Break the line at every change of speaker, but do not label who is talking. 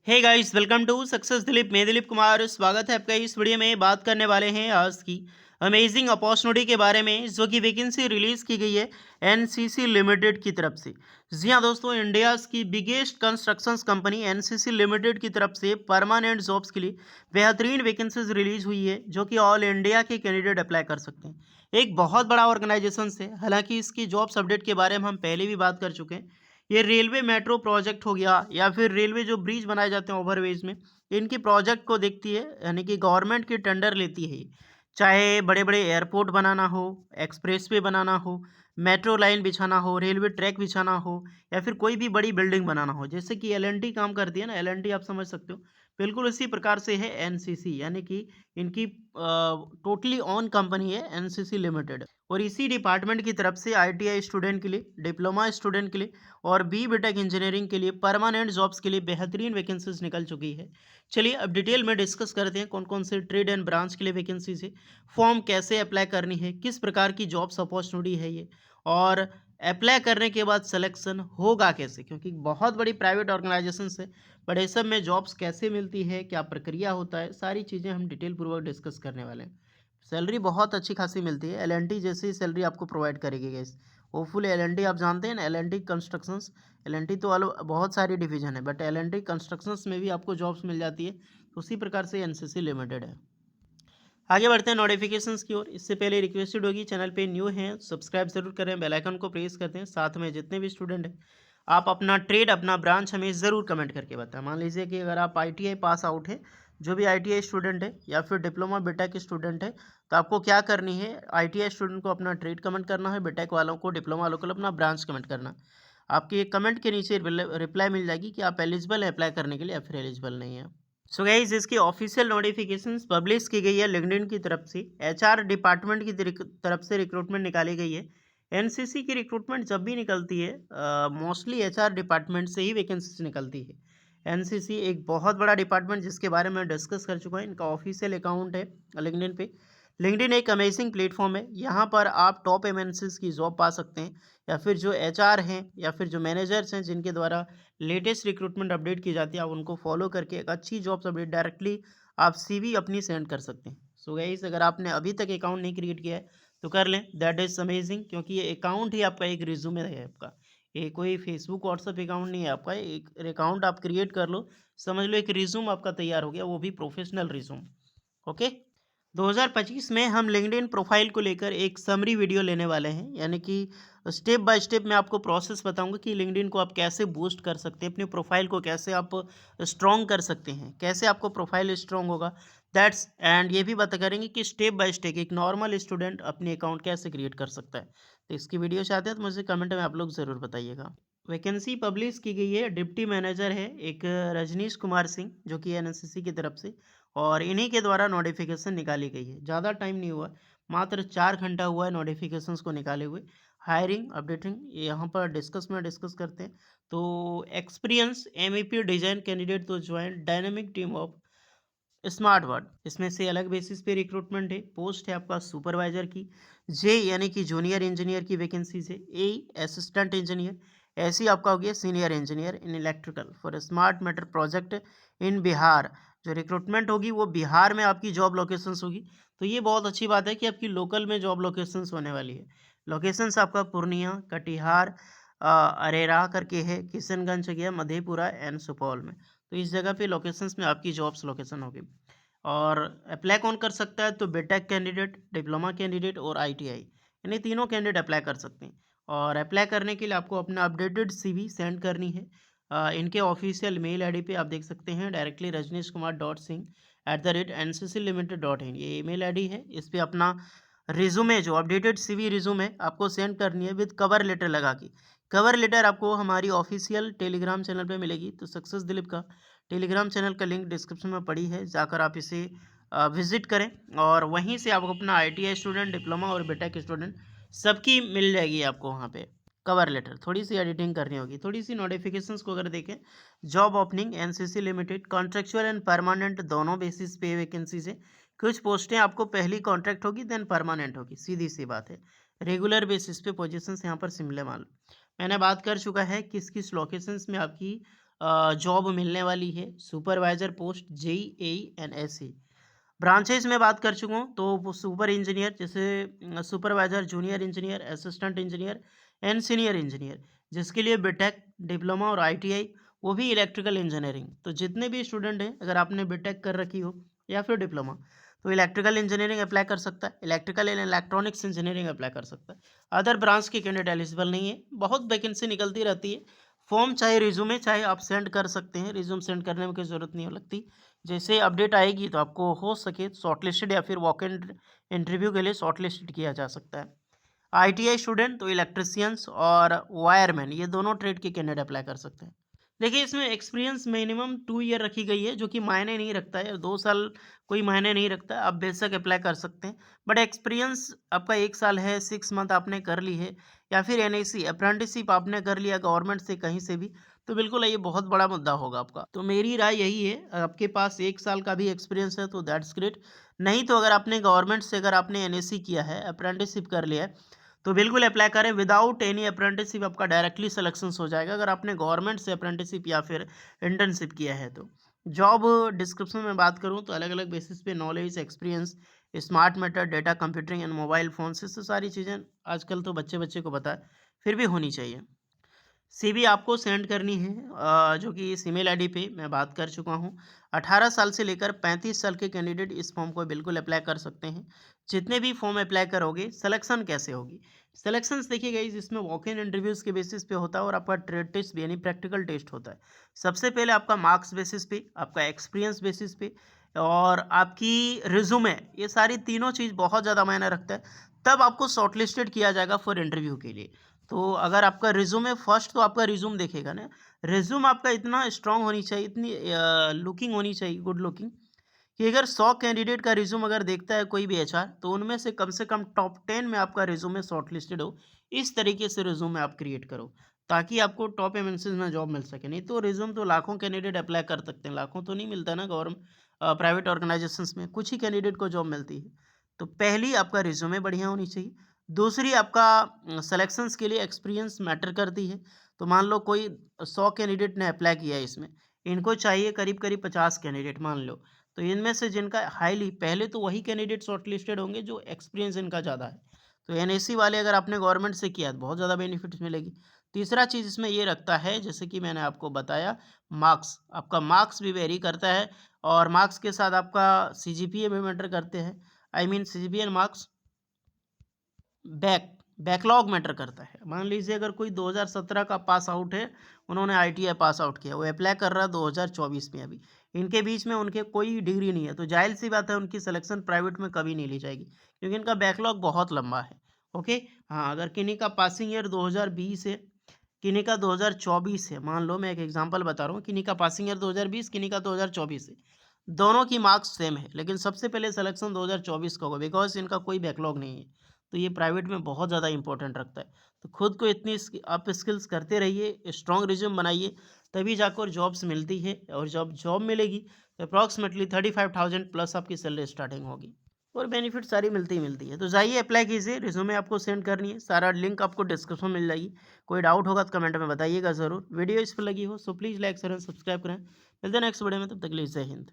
Hey guys, welcome to Success Dilip. मैं दिलीप कुमार, स्वागत है आपका। इस वीडियो में बात करने वाले हैं आज की अमेजिंग अपॉर्चुनिटी के बारे में, जो कि वैकेंसी रिलीज की गई है एनसीसी लिमिटेड की तरफ से। जी हाँ दोस्तों, इंडिया की biggest constructions company NCC limited की तरफ से परमानेंट जॉब्स के लिए बेहतरीन वैकेंसीज रिलीज हुई है, जो कि ऑल इंडिया के कैंडिडेट अप्लाई कर सकते हैं। एक बहुत बड़ा ऑर्गेनाइजेशन से, हालांकि इसकी जॉब्स अपडेट के बारे में हम पहले भी बात कर चुके हैं। ये रेलवे मेट्रो प्रोजेक्ट हो गया या फिर रेलवे जो ब्रिज बनाए जाते हैं ओवरब्रिज में, इनकी प्रोजेक्ट को देखती है, यानी कि गवर्नमेंट की टेंडर लेती है ये। चाहे बड़े बड़े एयरपोर्ट बनाना हो, एक्सप्रेसवे बनाना हो, मेट्रो लाइन बिछाना हो, रेलवे ट्रैक बिछाना हो, या फिर कोई भी बड़ी बिल्डिंग बनाना हो, जैसे कि एलएनटी काम करती है ना, एलएनटी आप समझ सकते हो। बिल्कुल उसी प्रकार से है एनसीसी, यानी कि इनकी टोटली ओन कंपनी है एनसीसी लिमिटेड। और इसी डिपार्टमेंट की तरफ से आईटीआई स्टूडेंट के लिए, डिप्लोमा स्टूडेंट के लिए और बी बीटेक इंजीनियरिंग के लिए परमानेंट जॉब्स के लिए बेहतरीन वैकेंसीज निकल चुकी है। चलिए अब डिटेल में डिस्कस करते हैं कौन कौन से ट्रेड एंड ब्रांच के लिए वैकेंसीज है, फॉर्म कैसे अप्लाई करनी है, किस प्रकार की जॉब्स अपॉर्चुनिटी है ये, और अप्लाई करने के बाद सिलेक्शन होगा कैसे, क्योंकि बहुत बड़ी प्राइवेट ऑर्गेनाइजेशन है। बड़े सब में जॉब्स कैसे मिलती है, क्या प्रक्रिया होता है, सारी चीज़ें हम डिटेल पूर्वक डिस्कस करने वाले हैं। सैलरी बहुत अच्छी खासी मिलती है, एलएनटी जैसी सैलरी आपको प्रोवाइड करेगी गाइस। होपफुल एलएनटी आप जानते हैं ना, एलएनटी कंस्ट्रक्शंस। एलएनटी तो बहुत सारी डिवीजन है, बट एलएनटी कंस्ट्रक्शंस में भी आपको जॉब्स मिल जाती है। तो उसी प्रकार से एनसीसी लिमिटेड है। आगे बढ़ते हैं नोटिफिकेशंस की ओर। इससे पहले रिक्वेस्टेड होगी, चैनल पे न्यू हैं सब्सक्राइब जरूर करें, बेल आइकन को प्रेस करते हैं। साथ में जितने भी स्टूडेंट हैं, आप अपना ट्रेड, अपना ब्रांच हमें ज़रूर कमेंट करके बताएं। मान लीजिए कि अगर आप आईटीआई पास आउट है, जो भी आईटीआई स्टूडेंट है या फिर डिप्लोमा बीटेक स्टूडेंट है, तो आपको क्या करनी है, आईटीआई स्टूडेंट को अपना ट्रेड कमेंट करना है, बीटेक वालों को, डिप्लोमा वालों को अपना ब्रांच कमेंट करना है। आपके कमेंट के नीचे रिप्लाई मिल जाएगी कि आप एलिजिबल है अप्लाई करने के लिए या फिर एलिजिबल नहीं है। सो गाइज, इसकी ऑफिशियल नोटिफिकेशंस पब्लिश की गई है लिंक्डइन की तरफ से। एचआर डिपार्टमेंट की तरफ से रिक्रूटमेंट निकाली गई है। एनसीसी की रिक्रूटमेंट जब भी निकलती है, मोस्टली एचआर डिपार्टमेंट से ही वैकेंसीज निकलती है। एनसीसी एक बहुत बड़ा डिपार्टमेंट, जिसके बारे में डिस्कस कर चुका है। इनका ऑफिशियल अकाउंट है लिंक्डइन पे। लिंक्डइन एक अमेजिंग प्लेटफॉर्म है, यहाँ पर आप टॉप एमएनसीज की जॉब पा सकते हैं, या फिर जो एचआर हैं या फिर जो मैनेजर्स हैं जिनके द्वारा लेटेस्ट रिक्रूटमेंट अपडेट की जाती है, आप उनको फॉलो करके एक अच्छी जॉब्स अपडेट डायरेक्टली आप सीवी अपनी सेंड कर सकते हैं। सो गाइस, अगर आपने अभी तक अकाउंट नहीं क्रिएट किया है तो कर लें, दैट इज़ अमेजिंग, क्योंकि ये अकाउंट ही आपका एक रिज्यूमे है आपका। ये कोई फेसबुक व्हाट्सअप अकाउंट नहीं है आपका, एक अकाउंट आप क्रिएट कर लो, समझ लो एक रिज्यूम आपका तैयार हो गया, वो भी प्रोफेशनल रिज्यूम। ओके। 2025 में हम लिंक्डइन प्रोफाइल को लेकर एक समरी वीडियो लेने वाले हैं, यानी कि स्टेप बाय स्टेप मैं आपको प्रोसेस बताऊंगा कि लिंक्डइन को आप कैसे बूस्ट कर सकते हैं, अपनी प्रोफाइल को कैसे आप स्ट्रॉन्ग कर सकते हैं, कैसे आपको प्रोफाइल स्ट्रॉन्ग होगा, दैट्स एंड ये भी बात करेंगे कि स्टेप बाय स्टेप एक नॉर्मल स्टूडेंट अपनी अकाउंट कैसे क्रिएट कर सकता है। तो इसकी वीडियो चाहते हैं तो मुझे कमेंट में आप लोग ज़रूर बताइएगा। वैकेंसी पब्लिश की गई है, डिप्टी मैनेजर है एक रजनीश कुमार सिंह, जो कि एनएसएससी की तरफ से, और इन्हीं के द्वारा नोटिफिकेशन निकाली गई है। ज़्यादा टाइम नहीं हुआ, मात्र 4 घंटा हुआ है नोटिफिकेशंस को निकाले हुए। हायरिंग अपडेटिंग यहाँ पर डिस्कस करते हैं। तो एक्सपीरियंस एमईपी डिजाइन कैंडिडेट तो join dynamic team of smart word, इसमें से अलग बेसिस पे रिक्रूटमेंट है। पोस्ट है आपका सुपरवाइजर की। जे यानी कि जूनियर इंजीनियर की वैकेंसीज है। ए असिस्टेंट इंजीनियर। ऐसी आपका हो गया senior engineer in electrical for smart meter project in Bihar. जो रिक्रूटमेंट होगी वो बिहार में आपकी जॉब लोकेशंस होगी। तो ये बहुत अच्छी बात है कि आपकी लोकल में जॉब लोकेशंस होने वाली है। लोकेशंस आपका पूर्णिया, कटिहार, अरेरा करके है, किशनगंज हो गया, मधेपुरा एंड सुपौल में। तो इस जगह पे लोकेशंस में आपकी जॉब्स लोकेशन होगी। और अप्लाई कौन कर सकता है, तो बीटेक कैंडिडेट, डिप्लोमा कैंडिडेट और आईटीआई, यानी तीनों कैंडिडेट अप्लाई कर सकते हैं। और अप्लाई करने के लिए आपको अपना अपडेटेड सीवी सेंड करनी है। इनके ऑफिशियल मेल आईडी पे आप देख सकते हैं, डायरेक्टली rajnishkumar.singh@ncc limited.in, ये ईमेल आईडी है। इस पे अपना रिज्यूमे, जो अपडेटेड सीवी रिज्यूमे आपको सेंड करनी है विद कवर लेटर लगा के। कवर लेटर आपको हमारी ऑफिशियल टेलीग्राम चैनल पे मिलेगी। तो सक्सेस दिलीप का टेलीग्राम चैनल का लिंक डिस्क्रिप्शन में पड़ी है, जाकर आप इसे विजिट करें, और वहीं से आप अपना आईटीआई स्टूडेंट, डिप्लोमा और बीटेक स्टूडेंट सबकी मिल जाएगी आपको वहाँ पे कवर लेटर। थोड़ी सी एडिटिंग करनी होगी, थोड़ी सी नोटिफिकेशंस को अगर देखें, job opening NCC limited contractual and permanent दोनों बेसिस पे वैकेंसीज है। कुछ पोस्टें आपको पहली कॉन्ट्रैक्ट होगी देन परमानेंट होगी, सीधी सी बात है। रेगुलर बेसिस पे पोजीशंस यहाँ पर सिमले माल मैंने बात कर चुका है किस किस लोकेशंस में आपकी जॉब मिलने वाली है, supervisor post JE AE and SE. Branches में बात कर चुका हूँ, तो वो सुपर इंजीनियर जैसे supervisor, junior engineer, assistant engineer and senior engineer, जिसके लिए बीटेक, डिप्लोमा और आईटीआई, वो भी इलेक्ट्रिकल इंजीनियरिंग। तो जितने भी स्टूडेंट हैं, अगर आपने बीटेक कर रखी हो या फिर डिप्लोमा, तो इलेक्ट्रिकल इंजीनियरिंग अप्लाई कर सकता है, electrical and electronics engineering apply कर सकता है। अदर ब्रांच के कैंडिडेट एलिजिबल नहीं है। बहुत वैकेंसी निकलती रहती है। फॉर्म चाहे रिज्यूमे चाहे आप सेंड कर सकते हैं, रिज्यूम सेंड करने में कोई ज़रूरत नहीं लगती। जैसे अपडेट आएगी तो आपको हो सके शॉर्टलिस्टेड या फिर वॉक इन इंटरव्यू के लिए शॉर्टलिस्टेड किया जा सकता है। आईटीआई स्टूडेंट तो इलेक्ट्रिशियंस और वायरमैन, ये दोनों ट्रेड के कैंडिडेट अप्लाई कर सकते हैं। देखिए, इसमें एक्सपीरियंस मिनिमम 2 ईयर रखी गई है, जो कि मायने नहीं रखता है। 2 साल कोई मायने नहीं रखता है, आप बेशक अप्लाई कर सकते हैं। बट एक्सपीरियंस आपका 1 साल है, 6 मंथ आपने कर ली है, या फिर एनएसी अप्रेंटिसशिप आपने कर लिया गवर्नमेंट से कहीं से भी, तो बिल्कुल ये बहुत बड़ा मुद्दा होगा आपका। तो मेरी राय यही है, आपके पास 1 साल का भी एक्सपीरियंस है तो दैट्स ग्रेट। नहीं तो अगर आपने गवर्नमेंट से, अगर आपने एनएसी किया है, अप्रेंटिसशिप कर लिया है, तो बिल्कुल अप्लाई करें। विदाउट एनी अप्रेंटिसशिप आपका डायरेक्टली सिलेक्शन हो जाएगा, अगर आपने गवर्नमेंट से अप्रेंटिसशिप या फिर इंटर्नशिप किया है तो। जॉब डिस्क्रिप्शन में बात करूं तो अलग अलग बेसिस पे knowledge, experience, smart meter, data computing and mobile phone से सारी चीज़ें आजकल तो बच्चे बच्चे को पता है, फिर भी होनी चाहिए। सीवी आपको सेंड करनी है, जो कि इस ईमेल आईडी पे मैं बात कर चुका हूँ। 18 साल से लेकर 35 साल के कैंडिडेट इस फॉर्म को बिल्कुल अप्लाई कर सकते हैं। जितने भी फॉर्म अप्लाई करोगे, सिलेक्शन कैसे होगी? सिलेक्शंस देखिए गाइस, इसमें वॉक इन इंटरव्यूज़ के बेसिस पे होता है और आपका ट्रेड टेस्ट भी यानी प्रैक्टिकल टेस्ट होता है। सबसे पहले आपका मार्क्स बेसिस पे, आपका एक्सपीरियंस बेसिस पे और आपकी रिज्यूमे, ये सारी तीनों चीज़ बहुत ज़्यादा मायने रखता है। तब आपको शॉर्टलिस्टेड किया जाएगा फॉर इंटरव्यू के लिए। तो अगर आपका रिज्यूमे फर्स्ट, तो आपका रिज्यूम देखेगा ना, रिज्यूम आपका इतना स्ट्रांग होनी चाहिए, इतनी लुकिंग होनी चाहिए, गुड लुकिंग, कि अगर 100 कैंडिडेट का रिज्यूम अगर देखता है कोई भी एचआर, तो उनमें से कम टॉप 10 में आपका रिज्यूमे शॉर्टलिस्टेड हो। इस तरीके से रिज्यूमे आप क्रिएट करो, ताकि आपको टॉप एमएनसीज में जॉब मिल सके। नहीं तो रिज्यूम तो लाखों कैंडिडेट अप्लाई कर सकते हैं, लाखों तो नहीं मिलता ना गवर्नमेंट प्राइवेट ऑर्गेनाइजेशंस में, कुछ ही कैंडिडेट को जॉब मिलती है। तो पहली आपका रिज्यूमे बढ़िया होनी चाहिए। दूसरी, आपका सिलेक्शंस के लिए एक्सपीरियंस मैटर करती है। तो मान लो कोई 100 कैंडिडेट ने अप्लाई किया है इसमें, इनको चाहिए करीब करीब 50 कैंडिडेट मान लो, तो इनमें से जिनका हाईली, पहले तो वही कैंडिडेट शॉर्टलिस्टेड होंगे जो एक्सपीरियंस इनका ज़्यादा है। तो एनएससी वाले अगर आपने गवर्नमेंट से किया तो बहुत ज़्यादा बेनिफिट्स मिलेगी। तीसरा चीज़ इसमें ये रखता है, जैसे कि मैंने आपको बताया, मार्क्स, आपका मार्क्स भी वेरी करता है, और मार्क्स के साथ आपका सीजीपीए भी मैटर करते हैं। I mean CGPA marks, backlog matter करता है। मान लीजिए अगर कोई 2017 का पास आउट है, उन्होंने आईटीआई पास आउट किया, वो अप्लाई कर रहा है 2024 में, अभी इनके बीच में उनके कोई डिग्री नहीं है, तो जाहिर सी बात है उनकी सिलेक्शन प्राइवेट में कभी नहीं ली जाएगी, क्योंकि इनका बैकलॉग बहुत लंबा है। ओके, हाँ, अगर किन्हीं का पासिंग ईयर 2020 है, किन्हीं का 2024 है, मान लो मैं एक एग्जांपल बता रहा हूँ, किन्हीं का पासिंग ईयर 2020, किन्हीं का 2024 है, दोनों की मार्क्स सेम है, लेकिन सबसे पहले सिलेक्शन 2024 का होगा, बिकॉज इनका कोई बैकलॉग नहीं है। तो ये प्राइवेट में बहुत ज़्यादा इंपॉर्टेंट रखता है। तो खुद को इतनी अप स्किल्स करते रहिए, स्ट्रॉन्ग रिज्यूम बनाइए, तभी जाकर जॉब्स मिलती है, और जब जॉब मिलेगी तो अप्रॉक्सीमेटली 35,000 प्लस आपकी सैलरी स्टार्टिंग होगी, और बेनिफिट सारी मिलती ही मिलती है। तो जाइए अप्लाई कीजिए, रिज्यूमे आपको सेंड करनी है, सारा लिंक आपको डिस्क्रिप्शन में मिल जाएगी। कोई डाउट होगा तो कमेंट में बताइएगा ज़रूर। वीडियो इस पर लगी हो so please like share and subscribe करें। मिलते हैं नेक्स्ट वीडियो में, तब तक के लिए जय हिंद।